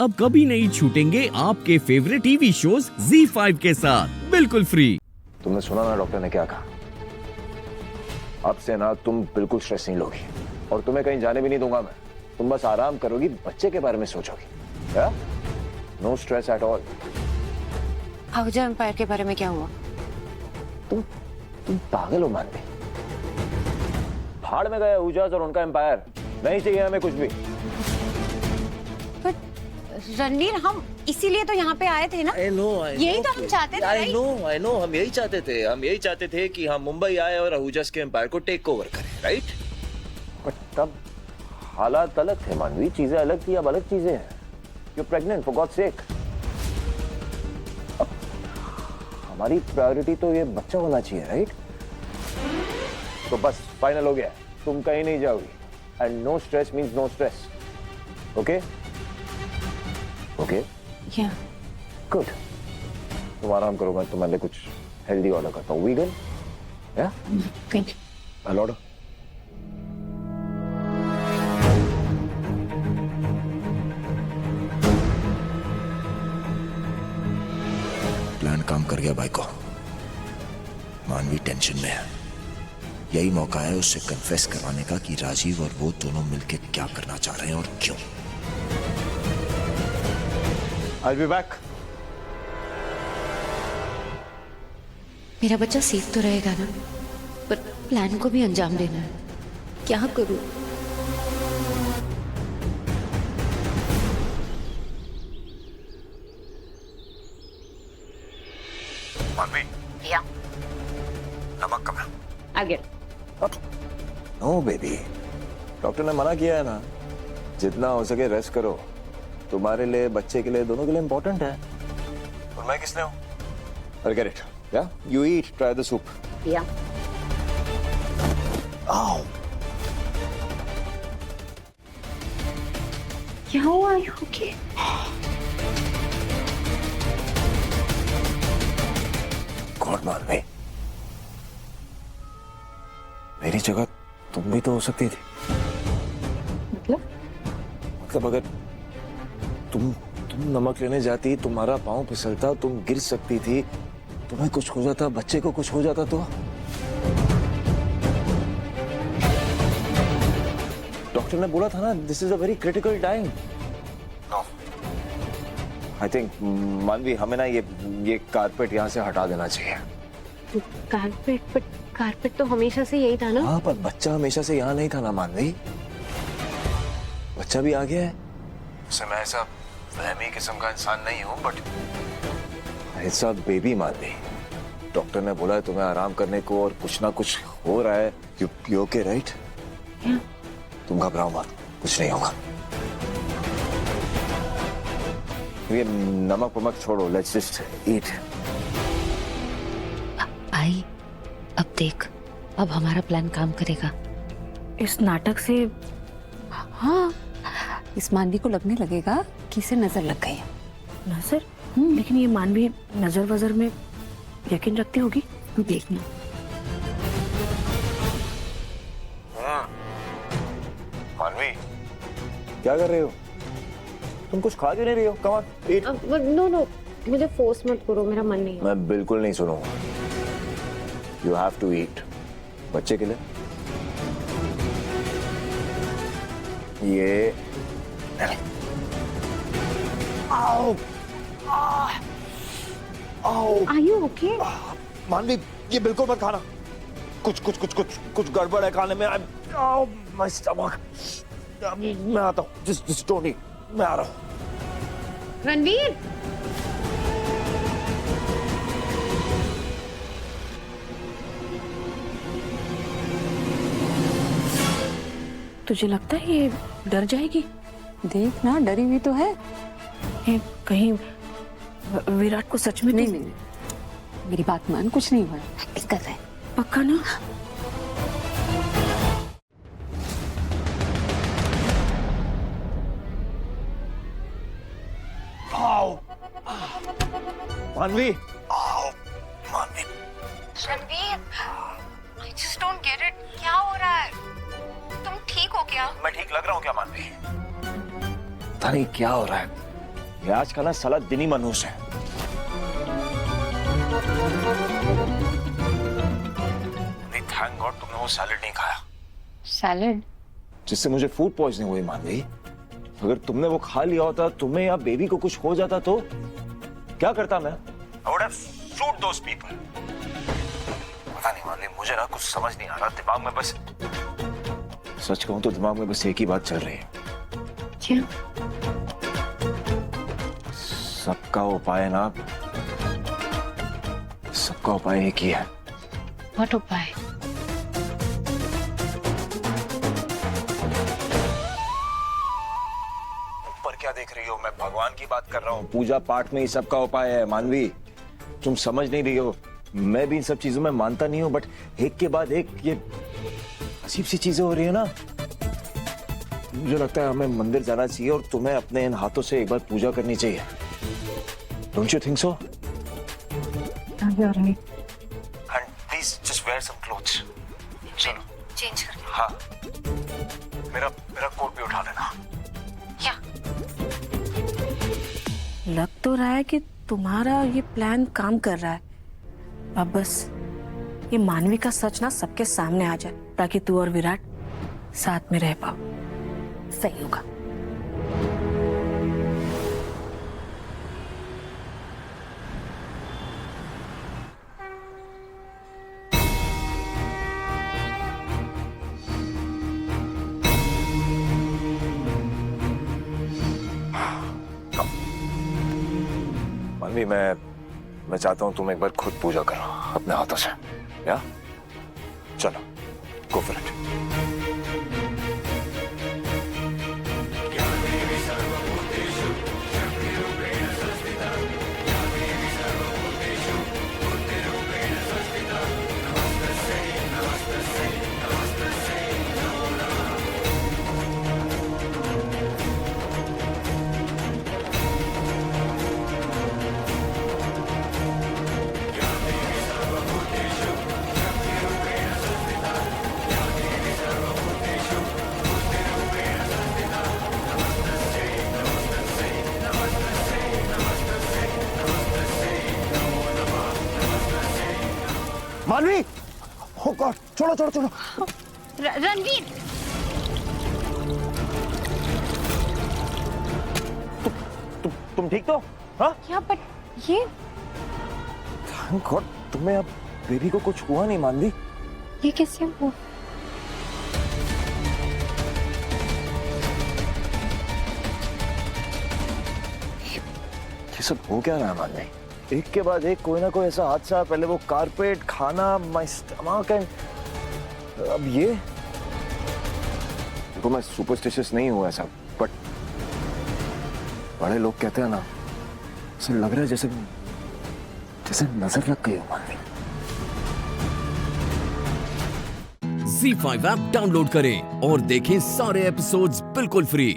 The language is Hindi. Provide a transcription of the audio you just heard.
अब कभी नहीं छूटेंगे आपके फेवरेट टीवी शोज ZEE5 के साथ बिल्कुल फ्री। तुमने सुना ना डॉक्टर ने क्या कहा? अब से ना तुम बिल्कुल स्ट्रेस नहीं लोगी और तुम्हें कहीं जाने भी नहीं दूंगा मैं। तुम बस आराम करोगी, बच्चे के बारे में सोचोगी। No stress at all. Ahuja empire के बारे में क्या हुआ? तुम पागल हो मानवी। भाड़ में गए आहूजास और उनका एम्पायर। नहीं चाहिए हमें कुछ भी। रणवीर, हम इसीलिए तो यहाँ पे आए थे ना। I know, यही तो हम चाहते थे। I know, हम यही चाहते थे कि हम मुंबई आए और आहूजास के एम्पायर को टेक ओवर करें, राइट? बट तब हालात अलग थे मानवी, चीजें अलग थी, अब अलग चीजें हैं। You're pregnant, for God's sake. अब हमारी प्रायोरिटी तो ये बच्चा होना चाहिए, राइट? तो बस फाइनल हो गया, तुम कहीं नहीं जाओगी। And no stress means no stress. Okay okay yeah good. तुम आराम करो, मैं तुम्हारे लिए कुछ हेल्दी ऑर्डर करता हूँ। वीगन या ऑर्डर। प्लान काम कर गया भाई को। मानवी टेंशन में है। यही मौका है उससे कन्फेस करवाने का कि राजीव और वो दोनों मिलके क्या करना चाह रहे हैं और क्यों। I'll be back. मेरा बच्चा सेफ तो रहेगा ना, पर प्लान को भी अंजाम देना है। क्या करूं? मानवी, या नमक कम है। आगे। नो बेबी, डॉक्टर ने मना किया है ना, जितना हो सके रेस्ट करो। तुम्हारे लिए, बच्चे के लिए, दोनों के लिए इम्पोर्टेंट है। और मैं किसने हूँ? I'll get it. Yeah? You eat. Try the soup. या Ow. क्या हुआ? ओके। God, मानवी, मेरी जगह तुम भी तो हो सकती थी। मतलब अगर तुम नमक लेने जाती, तुम्हारा पाँव फिसलता, तुम गिर सकती थी, तुम्हें कुछ हो जाता, बच्चे को कुछ हो जाता तो? डॉक्टर ने बोला था ना, this is a very critical time. No, I think Manvi, हमें ना ये कारपेट यहाँ से हटा देना चाहिए। कारपेट तो हमेशा से यही था ना। हाँ, पर बच्चा हमेशा से यहाँ नहीं था ना मानवी। बच्चा भी आ गया है। उसे मैं ऐसा वहमी किस्म का इंसान नहीं हूँ, बट ऐसा बेबी मानवी। डॉक्टर ने बोला है तुम्हें आराम करने को और कुछ ना कुछ हो रहा है। You okay right? तुम घबराओ मत, कुछ नहीं होगा। ये नमक वमक छोड़ो, लेट्स जस्ट ईट। आई, अब देख, अब हमारा प्लान काम करेगा। इस नाटक से हाँ, इस मानवी को लगने लगेगा कि इसे नजर लग गई है। नजर? लेकिन ये मानवी नजर वजर में यकीन रखती होगी। तू देखना। मानवी, क्या कर रहे हो? तुम कुछ खा क्यों नहीं रही हो? Come on eat. नो, मुझे फोर्स मत करो, मेरा मन नहीं है। मैं बिल्कुल नहीं सुनूंगा। You have to eat. बच्चे के लिए ये आओ, आओ। Are you okay? मानवी, ये बिल्कुल मत खाना। कुछ गड़बड़ है खाने में। आओ, माय स्टमक। मैं आता हूँ। Just don't eat. मैं आ रहा हूँ। रणवीर, तुझे लगता है ये डर जाएगी? देख ना, डरी हुई तो है। ये कहीं विराट को सच में नहीं, मेरी बात मान, कुछ नहीं हुआ। दिक्कत है। पक्का ना? मानवी, Ranveer, I just don't get it. क्या हो रहा है? तुम ठीक हो क्या? मैं ठीक लग रहा हूँ क्या मानवी? पता नहीं क्या हो रहा है, ये आज का ना साला दिन ही मनहूस है। नहीं, थैंक गॉड तुमने वो सैलेड नहीं खाया सैलेड? जिससे मुझे फूड पॉइजनिंग हुई मानवी। अगर तुमने वो खा लिया होता, तुम्हें या बेबी को कुछ हो जाता तो क्या करता मैं? I would have shoot those people. पता नहीं मानवी, मुझे ना कुछ समझ नहीं आ रहा। दिमाग में बस, सच कहूं तो दिमाग में बस एक ही बात चल रही है। क्या? सबका उपाय ना, सबका उपाय एक ही है। व्हाट उपाय? ऊपर क्या देख रही हो? मैं भगवान की बात कर रहा हूँ। पूजा पाठ में ही सबका उपाय है मानवी। तुम समझ नहीं रही हो। मैं भी इन सब चीजों में मानता नहीं हूँ, बट एक के बाद एक ये अजीब सी चीजें हो रही है ना। मुझे लगता है हमें मंदिर जाना चाहिए और तुम्हें अपने इन हाथों से एक बार पूजा करनी चाहिए। Don't you think so? And please just wear some clothes. चलो चेंज कर। हाँ, मेरा कोट भी उठा लेना। क्या? लग तो रहा है कि तुम्हारा ये प्लान काम कर रहा है। अब बस ये मानवी का सच ना सबके सामने आ जाए, ताकि तू और विराट साथ में रह पाओ। सही होगा। मानवी, मैं चाहता हूं तुम एक बार खुद पूजा करो अपने हाथों से। या चलो, गो फॉर इट। मानवी, oh God, छोड़ो छोड़ो छोड़ो। रणवीर, तुम ठीक तो? हाँ? क्या? बट ये Thank God, तुम्हें अब बेबी को कुछ हुआ नहीं मानवी। ये कैसे हुआ? ये सब हो क्या रहा है मानवी? एक के बाद एक कोई ना कोई ऐसा हादसा। पहले वो कारपेट, खाना, माय स्टमक, एंड अब ये। देखो, मैं सुपरस्टिशियस नहीं हूँ ऐसा, बट बड़े लोग कहते हैं ना, ऐसा लग रहा है जैसे नजर लग गई हो मानवी। Z5 ऐप डाउनलोड करें और देखें सारे एपिसोड्स बिल्कुल फ्री।